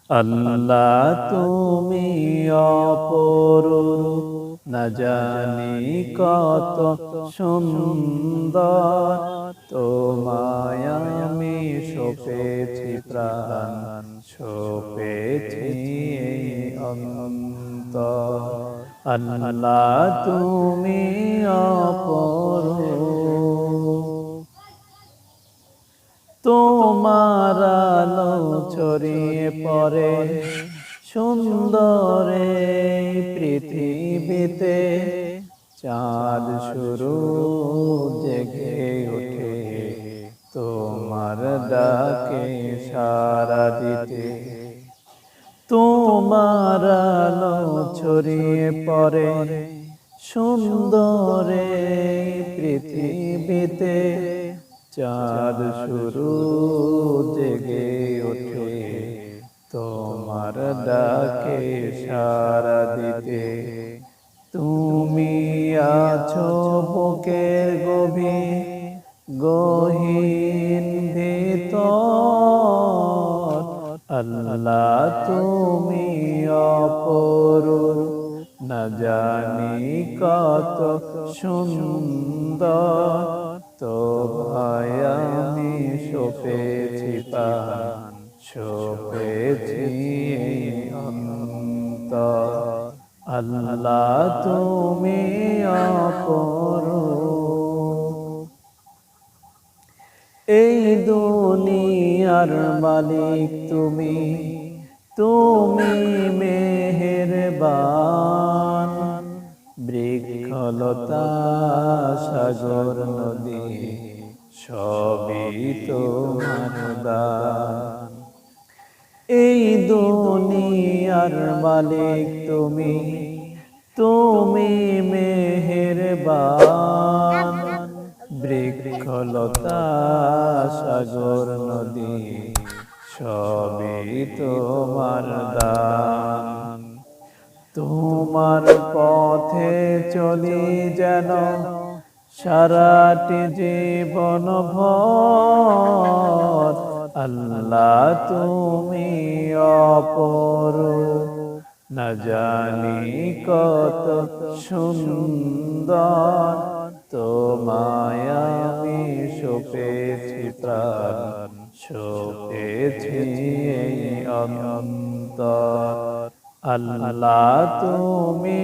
আল্লাহ তুমি অপরূপ, না জানি কত সুন্দর, তোমায় আমি সপেছি প্রাণ, সপেছি এই অন্তর। আল্লাহ তুমি অপরূপ, তোমার আলো ছড়িয়ে পড়ে সুন্দর এই পৃথিবীতে, চাঁদ শুরু জেগে ওঠে তোমার ডাকে সাড়া দিতে। তোমার আলো ছড়িয়ে পড়ে সুন্দর এই পৃথিবীতে, চাঁদ শুরু জেগে ওঠে তোমার ডাকে সাড়া দিতে। তুমি আছো বুকের গহীন ভিতর, আল্লাহ তুমি অপরূপ, না জানি কত সুন্দর, তোমায় আমি সপেছি প্রাণ, সপেছি এই অন্তর। আল্লাহ তুমি অপরূপ, এই দুনিয়ার মালিক তুমি, তুমি মেহেরবান, বৃক্ষলতা সাগর নদী সবই তোমার দান। এই দুনিয়ার মালিক তুমি, তুমি মেহেরবান, বৃক্ষলতা সাগর নদী সবই তোমার দান। তোমার পথে চলি যেন সারাটি জীবন ভর, আল্লাহ তুমি অপরূপ, না জানি কত সুন্দর, তোমায় আমি সপেছি প্রাণ, সপেছি এই অন্তর। আল্লাহ তুমি